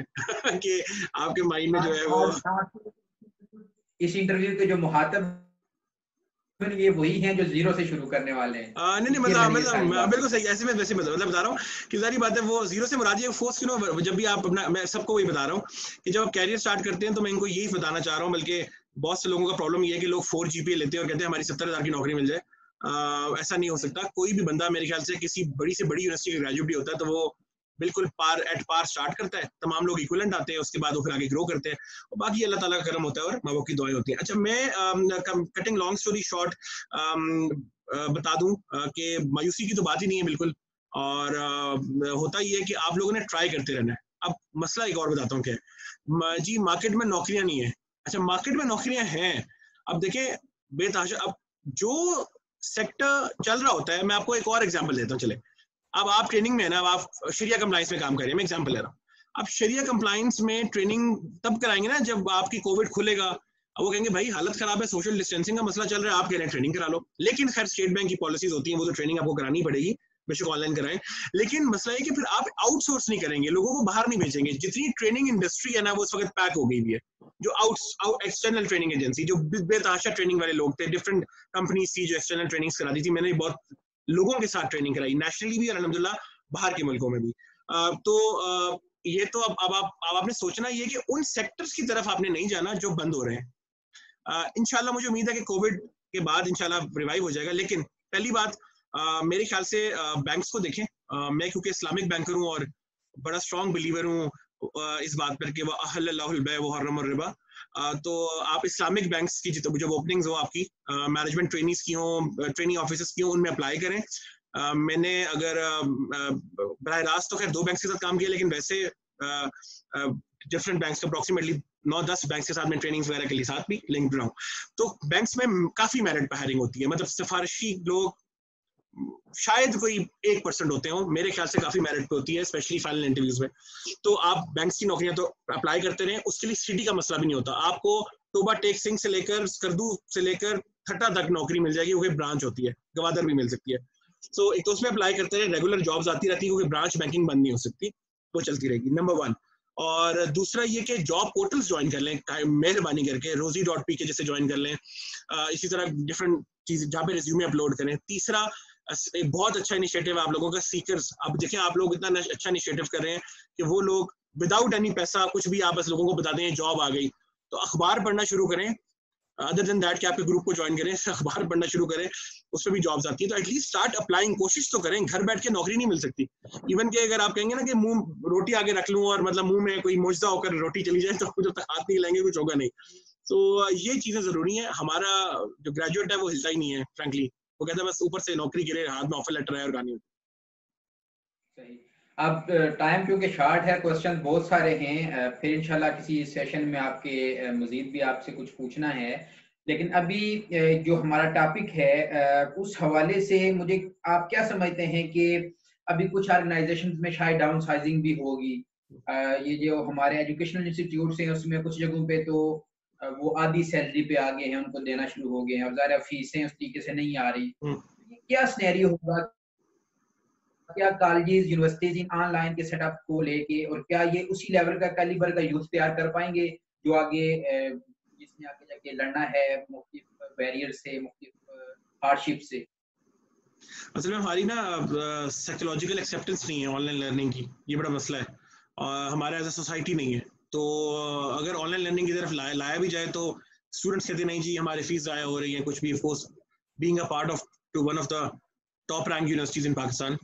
कि आपके माइंड में जो है वो, इस इंटरव्यू के जो मुहातब ये वही हैं जो जीरो से शुरू करने वाले हैं। नहीं मतलब बिल्कुल सही। ऐसे में वैसे मतलब बता रहा हूँ कि सारी बात है, वो जीरो से मुराद ये फोर्स क्यों ना, जब भी आप अपना, मैं सबको वही बता रहा हूँ कि जब आप कैरियर स्टार्ट करते हैं तो मैं इनको यही बताना चाह रहा हूँ। बल्कि बहुत से लोगों का प्रॉब्लम ये है कि लोग 4 GPA लेते हैं और कहते हैं हमारी 70,000 की नौकरी मिल जाए। ऐसा नहीं हो सकता। कोई भी बंदा मेरे ख्याल से किसी बड़ी से बड़ी यूनिवर्सिटी का ग्रेजुएट भी होता है तो वो बिल्कुल एट पार स्टार्ट करता है, तमाम लोग इक्विवेलेंट आते हैं, उसके बाद वो फिर आगे ग्रो करते हैं, और बाकी अल्लाह ताला का करम होता है और माँ बाप की दुआएं होती हैं। अच्छा, मैं कटिंग लॉन्ग स्टोरी शॉर्ट बता दूं कि मायूसी की तो बात ही नहीं है बिल्कुल, और होता ही है कि आप लोगों ने ट्राई करते रहना है। अब मसला एक और बताता हूँ क्या है जी, मार्केट में नौकरियां नहीं है। अच्छा, मार्केट में नौकरियां हैं, अब देखें बेतहाशा, अब जो सेक्टर चल रहा होता है, मैं आपको एक और एग्जांपल देता हूँ। चले, अब आप ट्रेनिंग में है ना, अब आप शरिया कंप्लाइंस में काम कर रहे हैं, मैं एग्जांपल ले रहा हूँ। अब शरिया कंप्लाइंस में ट्रेनिंग तब कराएंगे ना जब आपकी कोविड खुलेगा। अब वो कहेंगे भाई हालत खराब है, सोशल डिस्टेंसिंग का मसला चल रहा है, आप कह रहे हैं ट्रेनिंग करा लो। लेकिन खैर स्टेट बैंक की पॉलिसीज होती हैं, वो तो ट्रेनिंग आपको करानी पड़ेगी, बेशक ऑनलाइन कराएं। लेकिन मसला है कि फिर आप आउटसोर्स नहीं करेंगे, लोगों को बाहर नहीं भेजेंगे। जितनी ट्रेनिंग इंडस्ट्री है ना, वो इस वक्त पैक हो गई है। जो एक्सटर्नल ट्रेनिंग एजेंसी, जो बेतहाशा ट्रेनिंग वाले लोग थे, डिफरेंट कंपनीज थी जो एक्सटर्नल ट्रेनिंग्स कराती थी, मैंने बहुत लोगों के साथ ट्रेनिंग कराई, नेशनली भी और अल्हम्दुलिल्लाह बाहर के मुल्कों में भी। ये तो अब आपने सोचना ये कि उन सेक्टर्स की तरफ आपने नहीं जाना जो बंद हो रहे हैं। इंशाल्लाह मुझे उम्मीद है कि कोविड के बाद इंशाल्लाह रिवाइव हो जाएगा। लेकिन पहली बात, मेरे ख्याल से बैंक्स को देखें। मैं क्योंकि इस्लामिक बैंकर हूँ और बड़ा स्ट्रॉन्ग बिलीवर हूँ इस बात पर कि वह अहल्लल्लाहुल बै व हर्रमर रिबा। तो आप इस्लामिक बैंक्स की जब ओपनिंग्स हो आपकी, मैनेजमेंट ट्रेनीज की हो, ट्रेनिंग ऑफिसर्स की हो, उनमें अप्लाई करें। मैंने अगर बराह रास्त तो खैर 2 बैंक्स के साथ काम किया, लेकिन वैसे डिफरेंट बैंक्स अप्रोक्सीमेटली 9-10 बैंक्स के साथ मैं ट्रेनिंग्स वगैरह के लिए साथ भी लिंक्ड रहा हूँ। तो बैंक्स में काफी मेरिट पर हायरिंग होती है, मतलब सिफारिशी लोग शायद कोई 1% होते हो, मेरे ख्याल से काफी मेरिट पे होती है, स्पेशली फाइनल इंटरव्यूज में। तो आप बैंक्स की नौकरियां तो अप्लाई करते रहे, उसके लिए सिटी का मसला भी नहीं होता। आपको टोबा टेक सिंह से लेकर स्कर्दू से लेकर ठट्टा तक नौकरी मिल जाएगी, क्योंकि ब्रांच होती है, गवादर भी मिल सकती है। तो एक तो उसमें अप्लाई करते रहे, रेगुलर जॉब्स आती रहती है, क्योंकि ब्रांच बैंकिंग बंद नहीं हो सकती, वो चलती रहेगी, नंबर 1। और दूसरा ये कि जॉब पोर्टल्स ज्वाइन कर लें, मेहरबानी करके rosie.pk जैसे ज्वाइन कर लें। इसी तरह डिफरेंट चीज जहाँ पे रिज्यूमे अपलोड करें। तीसरा, एक बहुत अच्छा इनिशिएटिव आप लोगों का सीकर्स। अब देखें, आप लोग इतना अच्छा इनिशिएटिव कर रहे हैं कि वो लोग विदाउट एनी पैसा कुछ भी आप बस लोगों को बताते हैं जॉब आ गई, तो अखबार पढ़ना शुरू करें। अदर देन दैट कि आपके ग्रुप को ज्वाइन करें, अखबार पढ़ना शुरू करें, उसमें भी जॉब्स आती है। तो एटलीस्ट स्टार्ट अप्लाइंग, कोशिश तो करें। घर बैठ के नौकरी नहीं मिल सकती। इवन कि अगर आप कहेंगे ना कि मुंह रोटी आगे रख लूं और मतलब मुंह में कोई मुजदा होकर रोटी चली जाए, तो जब तक हाथ नहीं हिलाएंगे कुछ होगा नहीं। तो ये चीजें जरूरी है। हमारा जो ग्रेजुएट है वो हिलता ही नहीं है फ्रैंकली, वो कहता है बस ऊपर से नौकरी गिरे, हाथ में ऑफर लेटर है और गानी होती। सही। अब टाइम क्योंकि शॉर्ट है, क्वेश्चन बहुत सारे हैं, फिर इंशाल्लाह किसी सेशन में आपके मजीद भी आपसे कुछ पूछना है। लेकिन अभी जो हमारा टॉपिक है उस हवाले से मुझे आप क्या समझते हैं कि अभी कुछ ऑर्गेनाइजेशन में शायद डाउन साइजिंग भी होगी। ये जो हमारे एजुकेशनल इंस्टीट्यूट्स हैं उसमें कुछ जगहों पे तो वो आधी सैलरी पे आ गए हैं, उनको देना शुरू हो गए हैं, और ज़ाहिर फीसें उस तरीके से नहीं आ रही। ये क्या सिनेरियो होगा? क्या कॉलेजेस यूनिवर्सिटीज इन ऑनलाइन के सेटअप को लेके, और क्या ये उसी लेवल का कैलिबर का यूथ तैयार कर पाएंगे जो आगे जिसने आगे जाके लड़ना है मुख्तलिफ बैरियर से, मुख्तलिफ हार्डशिप से? असल में हमारी ना साइकोलॉजिकल एक्सेप्टेंस नहीं है ऑनलाइन लर्निंग की, ये बड़ा मसला है। और हमारा एज अ सोसाइटी नहीं है। तो अगर ऑनलाइन लर्निंग की तरफ लाया भी जाए तो स्टूडेंट्स कहते नहीं जी हमारी फीस ज़ाया हो रही है कुछ भी। Of course being a part of to one of the top rank universities in Pakistan,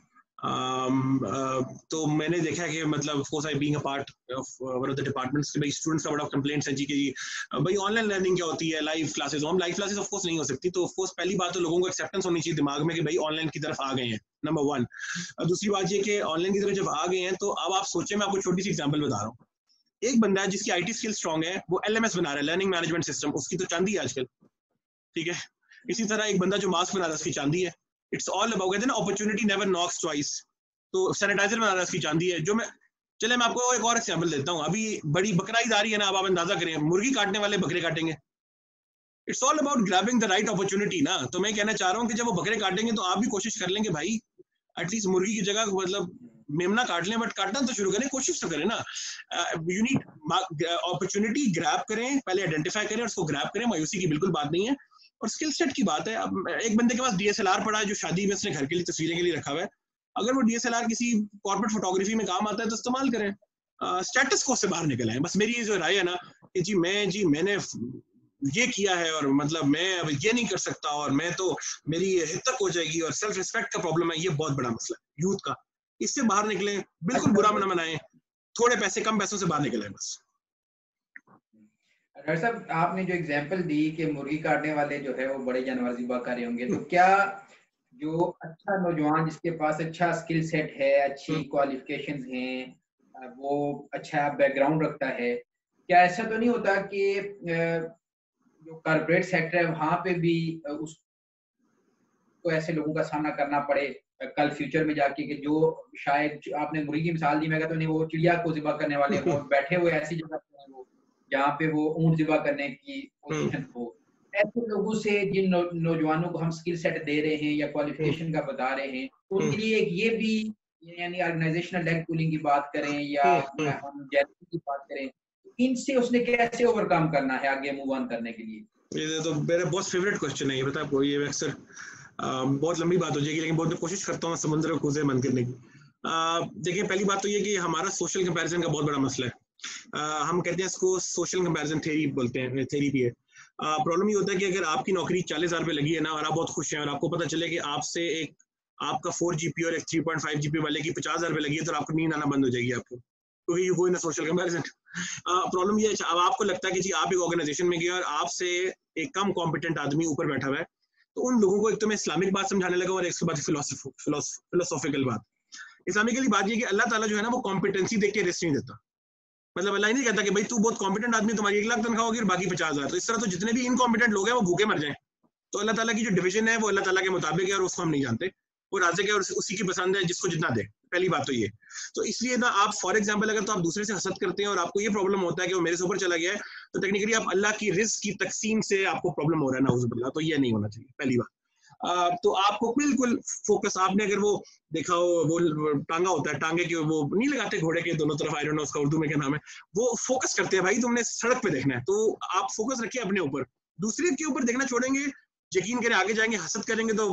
तो मैंने देखा कि मतलब of course I being a part of one of the departments कि भाई स्टूडेंट्स का बड़ा कंप्लेंट्स है जी कि भाई ऑनलाइन लर्निंग क्या होती है, लाइव क्लासेस। हम लाइव क्लासेस ऑफ कोर्स नहीं हो सकती। तो ऑफ कोर्स पहली बात तो लोगों को एक्सेप्टेंस होनी चाहिए दिमाग में कि भाई ऑनलाइन की तरफ आ गए हैं, नंबर 1। दूसरी बात ये कि ऑनलाइन की तरफ जब आ गए हैं तो अब आप सोचें, मैं आपको छोटी सी एग्जांपल बता रहा हूँ। एक बंदा है जिसकी आईटी स्किल स्ट्रांग है, वो एलएमएस बना रहा है, लर्निंग मैनेजमेंट सिस्टम, उसकी तो चांदी है आजकल, ठीक है। इसी तरह एक बंदा जो मास्क बना रहा है उसकी चांदी है। इट्स ऑल अबाउट, कहते हैं ना अपॉर्चुनिटी नेवर नॉक्स ट्वाइस। तो सैनिटाइजर बना रहा है उसकी चांदी है। जो मैं चले मैं आपको एक और एग्जांपल देता हूँ। अभी बड़ी बकरा ईद आ रही है ना, अब आप अंदाजा करें, मुर्गी काटने वाले बकरे काटेंगे। It's all about grabbing the right opportunity ना। तो मैं कहना चाह रहा हूँ कि जब वो बकरे काटेंगे तो आप भी कोशिश कर लेंगे भाई एटलीस्ट मुर्गी की जगह मतलब मेमना काट लें, बट काटना तो शुरू करें, कोशिश तो करें ना। यू नीड अपॉर्चुनिटी, ग्रैब करें, पहले आइडेंटिफाई करें और उसको ग्रैब करें। मायूसी की बिल्कुल बात नहीं है। और स्किल सेट की बात है। अब एक बंदे के पास डीएसएलआर पड़ा है जो शादी में उसने घर के लिए तस्वीरें के लिए रखा हुआ है, अगर वो डीएसएलआर किसी कॉर्पोरेट फोटोग्राफी में काम आता है तो इस्तेमाल करें। स्टेटस को से बाहर निकल आए। बस मेरी ये जो राय है ना कि जी मैंने ये किया है और मतलब मैं अब ये नहीं कर सकता और मैं तो मेरी हित तक हो जाएगी और सेल्फ रिस्पेक्ट का प्रॉब्लम है, ये बहुत बड़ा मसला है यूथ का। इससे बाहर निकले, बिल्कुल बुरा ना मनाएं, थोड़े पैसे कम पैसों से बाहर निकले बस। डॉक्टर साहब, आपने जो एग्जांपल दी कि मुर्गी काटने वाले जो है वो बड़े जानवर ज़िबा कर रहे होंगे, तो क्या जो अच्छा नौजवान जिसके पास अच्छा स्किल सेट है, अच्छी क्वालिफिकेशंस हैं, वो अच्छा बैकग्राउंड रखता है, क्या ऐसा तो नहीं होता कि जो कॉर्पोरेट सेक्टर है वहाँ पे भी उसको ऐसे लोगों का सामना करना पड़े कल फ्यूचर में जाके, कि जो शायद आपने मुर्गी की मिसाल दी, मैं कहता नहीं वो चिड़िया को ज़िबा करने वाले हों, बैठे हुए ऐसी जगह पे हैं वो जहाँ पे वो ऊँट ज़िबा करने की पोजीशन हो। ऐसे लोगों से जिन नौजवानों को हम स्किल सेट दे रहे हैं या क्वालिफिकेशन का बता रहे हैं, तो उनके लिए एक ये भी, यानी ऑर्गेनाइजेशनल लेग पुलिंग की बात करें या हम जेलसी की बात करें, इनसे उसने कैसे ओवरकम करना है आगे मूव ऑन करने के लिए? ये तो मेरा बहुत फेवरेट क्वेश्चन है ये, बता आपको, ये अक्सर बहुत लंबी बात हो जाएगी लेकिन बहुत कोशिश करता हूँ समुद्र को कूजे बंद करने की। देखिए, पहली बात तो ये कि हमारा सोशल कंपैरिजन का बहुत बड़ा मसला है। हम कहते हैं इसको सोशल कंपैरिजन थ्योरी बोलते हैं, थ्योरी भी है। प्रॉब्लम ये होता है कि अगर आपकी नौकरी 40,000 रुपये लगी है ना और आप बहुत खुश हैं और आपको पता चले कि आपसे एक आपका 4 GPA और एक 3.5 GPA वाले की 50,000 रुपये लगी है, तो आपको नींद आना बंद हो जाएगी आपको, क्योंकि you go in social comparison. Problem ये है, अब आपको लगता है कि जी आप एक ऑर्गेनाइजेशन में गए और आपसे एक कम कॉम्पिटेंट आदमी ऊपर बैठा हुआ है, तो उन लोगों को एक तो मैं इस्लामिक बात समझाने लगा और एक के बाद फिलोसॉफिकल बात। इस्लामिकली बात ये कि अल्लाह ताला जो है ना वो कॉम्पिटेंसी देख के रिस्क नहीं देता। मतलब अल्लाह नहीं कहता कि भाई तू बहुत कॉम्पिटेंट आदमी, तुम्हारी 1 लाख तनख्वाह होगी और बाकी 50,000। तो इस तरह तो जितने भी इनकॉम्पिटेंट लोग हैं वो भूखे मर जाएं। तो अल्लाह ताला की जो डिवीजन है वो अल्लाह ताला के मुताबिक है और उसको हम नहीं जानते। वो राज़िक है और उसी की पसंद है जिसको जितना दे। पहली बात तो ये। तो इसलिए ना आप फॉर एग्जाम्पल अगर तो आप दूसरे से हसद करते हैं और आपको ये प्रॉब्लम होता है कि वो मेरे से ऊपर चला गया है, तो टेक्निकली आप अल्लाह की रिस्क की तकसीम से आपको प्रॉब्लम हो रहा है, नाउज़ुबिल्लाह। तो ये नहीं होना चाहिए, पहली बात। तो आपको बिल्कुल फोकस, आपने अगर वो देखा हो, वो टांगा होता है, टांगे के वो नहीं लगाते घोड़े के दोनों तरफ, आई डोंट नो उसका उर्दू में क्या नाम है, वो फोकस करते हैं भाई तुमने सड़क पे देखना है, तो आप फोकस रखिए अपने ऊपर, दूसरे के ऊपर देखना छोड़ेंगे, यकीन करें आगे जाएंगे, हसद करेंगे तो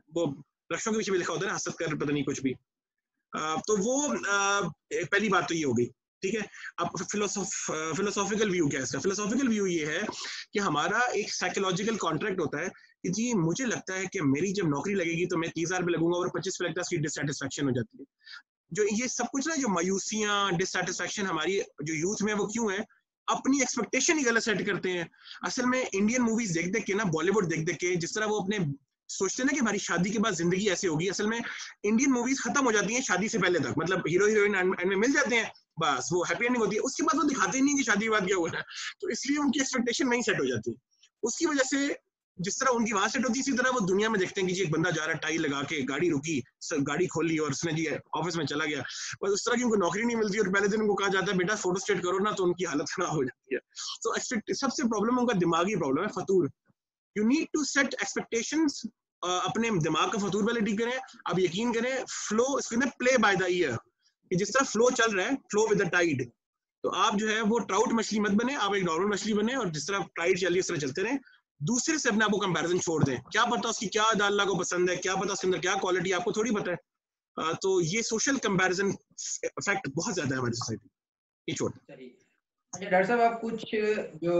वो रक्षों के पीछे भी लिखा होता है ना, हसद कर पता नहीं कुछ भी। तो वो पहली बात तो ये हो गई, ठीक है। अब फिलोसॉफिकल व्यू क्या है इसका? फिलोसॉफिकल व्यू ये है कि हमारा एक साइकोलॉजिकल कॉन्ट्रैक्ट होता है कि जी मुझे लगता है कि मेरी जब नौकरी लगेगी तो मैं 30,000 रुपये लगूंगा और 25 पे लगता है, उसकी डिससेटिस्फैक्शन हो जाती है। जो ये सब कुछ ना, जो मायूसियां, डिससेटिस्फैक्शन हमारी जो यूथ में, वो क्यों है? अपनी एक्सपेक्टेशन ही गलत सेट करते हैं। असल में इंडियन मूवीज देख देख के ना, बॉलीवुड देख देख के, जिस तरह वो अपने सोचते हैं ना कि हमारी शादी के बाद जिंदगी ऐसे होगी, असल में इंडियन मूवीज खत्म हो जाती हैं शादी से पहले तक। मतलब हीरो हीरोइन एंड में मिल जाते हैं, बस वो हैप्पी एंडिंग होती है, उसके बाद वो दिखाते ही नहीं कि शादी के बाद क्या हुआ है, तो इसलिए उनकी एक्सपेक्टेशन वहीं सेट हो जाती है। उसकी वजह से जिस तरह उनकी वहां सेट होती है, इसी तरह वो दुनिया में देखते हैं कि जी एक बंदा जा रहा है, टाई लगा के, गाड़ी रुकी, गाड़ी खोली और उसने जी ऑफिस में चला गया, बस उस तरह की उनको नौकरी नहीं मिलती और पहले दिन उनको कहा जाता है बेटा फोटो स्टेट करो ना, तो उनकी हालत खराब हो जाती है। तो सबसे प्रॉब्लम उनका दिमागी प्रॉब्लम है, फतूर। You need to set expectations, अपने दिमाग का फतूर पहले ठीक करें। अब यकीन करें, फ्लो इसके ना प्ले बाय द ईयर, कि जिस तरह फ्लो चल रहा है, फ्लो विद द टाइड, तो आप जो है वो ट्राउट मछली मत बने, आप एक नॉर्मल मछली बने और जिस तरह टाइड चल रही है उस तरह चलते रहें। दूसरे से अपने आपको कंपैरिजन छोड़ दें, क्या पता उसकी क्या अल्लाह को पसंद है, क्या पता उसके अंदर क्या क्वालिटी आपको थोड़ी पता है। तो ये सोशल कंपैरिजन इफेक्ट बहुत ज्यादा है हमारी सोसाइटी, ये छोड़। अच्छा डॉक्टर साहब, आप कुछ जो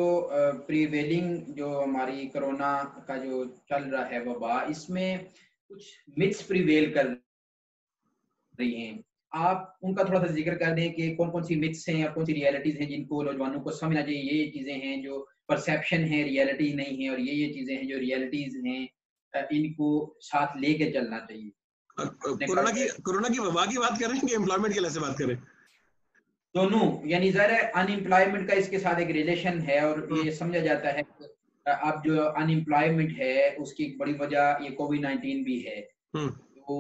प्रीवेलिंग जो हमारी कोरोना का जो चल रहा है वबा, इसमें कुछ मिथ्स प्रीवेल कर रही हैं, आप उनका थोड़ा सा जिक्र कर दें कि कौन कौन सी मिथ्स हैं या कौन सी रियलिटीज हैं जिनको नौजवानों को समझना चाहिए, ये चीजें हैं जो परसेप्शन है, रियलिटी नहीं है, और ये चीजें हैं जो रियलिटीज हैं, इनको साथ लेके चलना चाहिए। कोरोना की वबा की बात कर रहे हैं कि एम्प्लॉयमेंट के लिए से बात करें? दोनों, यानी ज़रा अनएम्प्लॉयमेंट का इसके साथ एक रिलेशन है और ये समझा जाता है कि अब जो अनएम्प्लॉयमेंट है उसकी एक बड़ी वजह ये कोविड-19 भी है। तो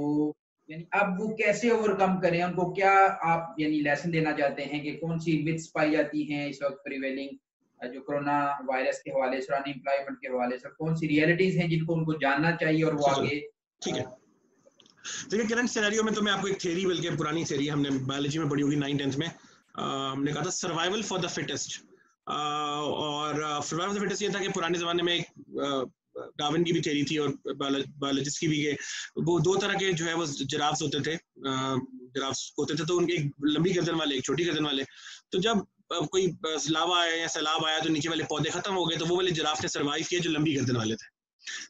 यानी अब वो कैसे ओवरकम करें, उनको क्या आप यानी लेसन देना चाहते हैं कि कौन सी मिथ्स पाई जाती हैं इस वक्त प्रिवेलिंग जो कोरोना वायरस के हवाले से, अनएम्प्लॉयमेंट के हवाले से, कौन सी रियलिटीज हैं जिनको उनको जानना चाहिए और वो आगे? ठीक है, देखिए करंट सिनेरियो में तो मैं आपको एक थ्योरी, बल्कि पुरानी थ्योरी हमने बायोलॉजी में पढ़ी होगी 9th-10th में, हमने कहा था सर्वाइवल फॉर द फिटेस्ट। और सर्वाइवल फॉर द फिटेस्ट ये था कि पुराने जमाने में एक डार्विन की भी थ्योरी थी और बायोलॉजिस्ट की भी, वो 2 तरह के जो है वो जिराफ्स होते थे, तो उनके एक लंबी गर्दन वाले, एक छोटी गर्दन वाले। तो जब कोई लावा आया या सैलाब आया तो नीचे वाले पौधे खत्म हो गए, तो वो वाले जिराफ ने सर्वाइव किए जो लंबी गर्दन वाले थे।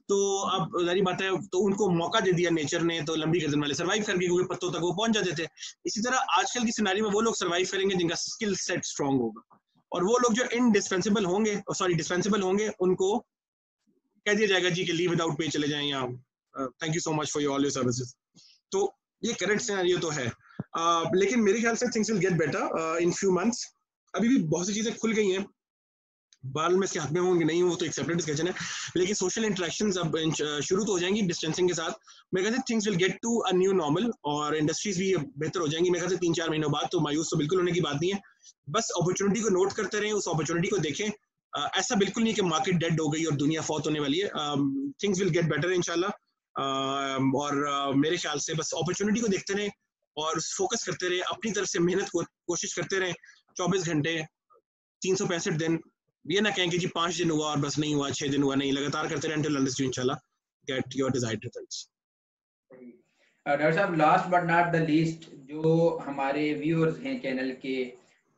तो अब जारी बात है, तो उनको मौका दे दिया नेचर ने, तो लंबी गर्दन वाले सर्वाइव करके क्योंकि पत्तों तक वो पहुंच जाते थे। इसी तरह आजकल की सिनेरियो में वो लोग सर्वाइव करेंगे जिनका स्किल सेट स्ट्रांग होगा, और वो लोग जो इनडिस्पेंसिबल होंगे, डिस्पेंसिबल होंगे, उनको कह दिया जाएगा जी कि लीव विदाउट पे चले जाएं, या thank you so much for all your services. तो ये करंट सिनेरियो तो है, लेकिन मेरे ख्याल से things will get better in few months. अभी भी बहुत सी चीजें खुल गई हैं, बाल में इसके हाथ में होंगे नहीं हो तो एक सेपरेट डिस्कशन है, लेकिन सोशल इंटरेक्शंस अब शुरू तो हो जाएंगी डिस्टेंसिंग के साथ। मेरे ख्याल से things will get to a new normal, और इंडस्ट्रीज भी बेहतर हो जाएंगी मेरे ख्याल से 3-4 महीनों बाद। तो मायूस तो बिल्कुल होने की बात नहीं है, बस अपॉर्चुनिटी को नोट करते रहें, उस अपॉर्चुनिटी को देखें। ऐसा बिल्कुल नहीं कि मार्केट डेड हो गई और दुनिया फौत होने वाली है। थिंग्स विल गेट बेटर इंशाल्लाह। और मेरे ख्याल से बस अपॉर्चुनिटी को देखते रहें और फोकस करते रहे, अपनी तरफ से मेहनत को कोशिश करते रहें। 24 घंटे 365 दिन, ये ना कहें कि जी 5 दिन हुआ और बस नहीं हुआ, 6 दिन हुआ, नहीं, लगातार करते रहे until unless you इंशाल्लाह get your desired results। Doctor साहब, last but not the least, जो हमारे व्यूअर्स हैं चैनल के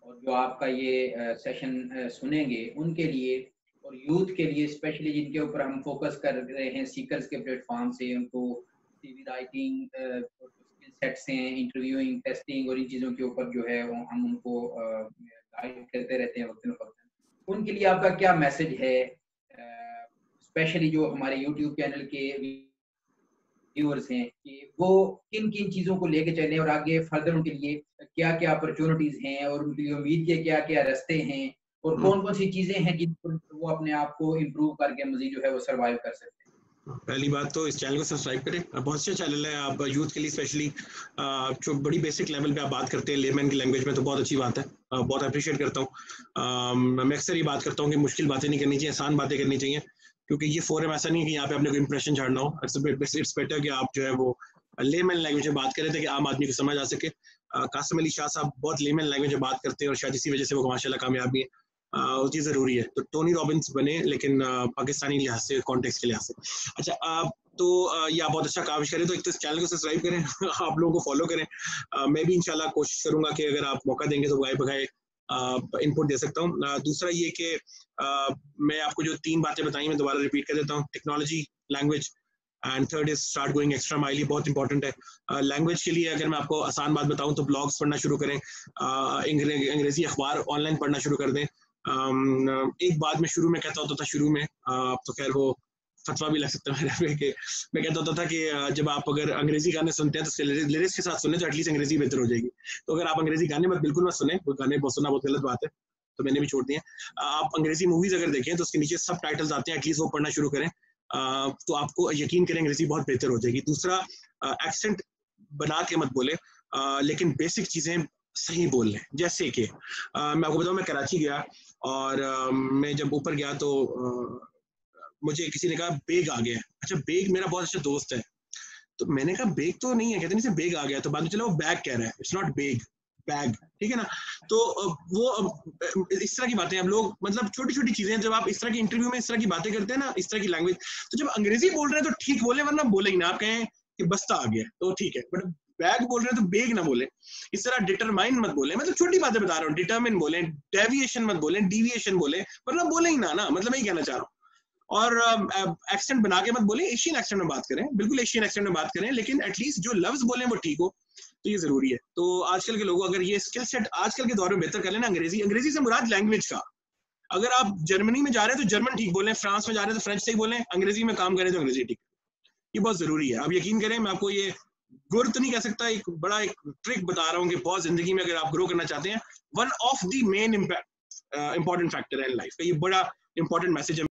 और जो आपका ये सेशन सुनेंगे उनके लिए और यूथ के लिए स्पेशली, जिनके ऊपर हम फोकस कर रहे हैं सीकर्स के प्लेटफॉर्म से, उनको सीवी राइटिंग, स्किल सेट्स हैं, इंटरव्यूइंग, टेस्टिंग और इन चीज़ों के ऊपर जो है हम उनको गाइड करते रहते हैं वक्त वक्त। उनके लिए आपका क्या मैसेज है, स्पेशली जो हमारे यूट्यूब चैनल के व्यूअर्स हैं, कि वो किन किन चीज़ों को लेके चलें और आगे फर्दर उनके लिए क्या क्या अपॉर्चुनिटीज हैं और उनके लिए उम्मीद के क्या क्या रास्ते हैं और कौन कौन सी चीज़ें हैं जिनको वो अपने आप को इम्प्रूव करके मज़ीद जो है वो सर्वाइव कर सकते हैं? पहली बात तो इस चैनल को सब्सक्राइब करें, बहुत अच्छा चैनल है, आप यूथ के लिए स्पेशली जो बड़ी बेसिक लेवल पे आप बात करते हैं लेमैन की लैंग्वेज में, तो बहुत अच्छी बात है, बहुत अप्रिशिएट करता हूँ। मैं अक्सर ये बात करता हूँ कि मुश्किल बातें नहीं करनी चाहिए, आसान बातें करनी चाहिए, क्योंकि ये फोरम ऐसा नहीं है कि यहाँ पे अपने को इंप्रेशन झाड़ना हो। इट्स बेटर कि आप जो है वो लेमैन लैंग्वेज में बात करें ताकि आम आदमी को समझ आ सके। कासिम अली शाह साहब बहुत लेमैन लैंग्वेज में बात करते हैं और शायद इसी वजह से वो माशाल्लाह कामयाब भी है। वो चीज़ ज़रूरी है, तो टोनी रॉबिन्स बने, लेकिन पाकिस्तानी लिहाज से, कॉन्टेक्स्ट के लिहाज से। अच्छा, तो ये आप बहुत अच्छा काविश करें, तो एक तो इस चैनल को सब्सक्राइब करें आप लोगों को फॉलो करें। मैं भी इंशाल्लाह कोशिश करूंगा कि अगर आप मौका देंगे तो बगाए बगाए इनपुट दे सकता हूँ। दूसरा ये कि मैं आपको जो 3 बातें बताई मैं दोबारा रिपीट कर देता हूँ। Technology, language and third is start going extra mile. ये बहुत इंपॉर्टेंट है। लैंग्वेज के लिए अगर मैं आपको आसान बात बताऊं तो ब्लॉग्स पढ़ना शुरू करें, अंग्रेजी अखबार ऑनलाइन पढ़ना शुरू कर दें। एक बात मैं शुरू में कहता होता था, शुरू में अब तो खैर वो फतवा भी लग सकता है मेरे पे, कि मैं कहता होता था कि जब आप अगर अंग्रेजी गाने सुनते हैं तो लिरिक्स के साथ सुने तो एटलीस्ट अंग्रेजी बेहतर हो जाएगी। तो अगर आप अंग्रेजी गाने मत बिल्कुल मत सुने, वो गाने बहुत सुनना बहुत गलत बात है, तो मैंने भी छोड़ दिए। आप अंग्रेजी मूवीज अगर देखें तो उसके नीचे सब टाइटल्स आते हैं, एटलीस्ट वो पढ़ना शुरू करें, तो आपको यकीन करें अंग्रेजी बहुत बेहतर हो जाएगी। दूसरा, एक्सेंट बना के मत बोले, लेकिन बेसिक चीजें सही बोल लें। जैसे कि मैं आपको बताऊं, मैं कराची गया और मैं जब ऊपर गया तो मुझे किसी ने कहा बेग आ गया। अच्छा, बेग मेरा बहुत अच्छा दोस्त है, तो मैंने कहा बेग तो नहीं है, कहते नहीं से बेग आ गया, तो बाद में चला वो बैग कह रहा है, इट्स नॉट बेग, बैग, ठीक है ना। तो वो इस तरह की बातें हम लोग, मतलब छोटी छोटी चीजें, जब आप इस तरह की इंटरव्यू में इस तरह की बातें करते हैं ना, इस तरह की लैंग्वेज, तो जब अंग्रेजी बोल रहे हैं तो ठीक बोले, वरना बोले ही ना। आप कहें कि बस्ता आ गया तो ठीक है, बट बैग बोल रहे हैं तो बेग ना बोले। इस तरह डिटरमाइन मत बोले, मतलब छोटी बातें बता रहा हूँ, डिटरमिन बोले, डेविएशन मत बोले, डिविएशन बोले, वरना बोले ही ना, मतलब मैं ही कहना चाह रहा हूँ। और एक्सेंट बना के मत बोले, एशियन एक्सेंट में बात करें, बिल्कुल एशियन एक्सेंट में बात करें, लेकिन एटलीस्ट जो लफ्ज बोले वो ठीक हो, तो ये जरूरी है। तो आजकल के लोगों अगर ये स्किल सेट आजकल के दौर में बेहतर कर लेना, अंग्रेजी से मुराद लैंग्वेज का, अगर आप जर्मनी में जा रहे हैं तो जर्मन ठीक बोलें, फ्रांस में जा रहे हैं तो फ्रेंच ठीक बोलें, अंग्रेजी में काम करें तो अंग्रेजी ठीक, ये बहुत जरूरी है। आप यकीन करें, मैं आपको ये गुर तो नहीं कह सकता, एक बड़ा एक ट्रिक बता रहा हूँ कि बहुत जिंदगी में अगर आप ग्रो करना चाहते हैं, one of the main important factor है इन लाइफ का, ये बड़ा इंपॉर्टेंट मैसेज है।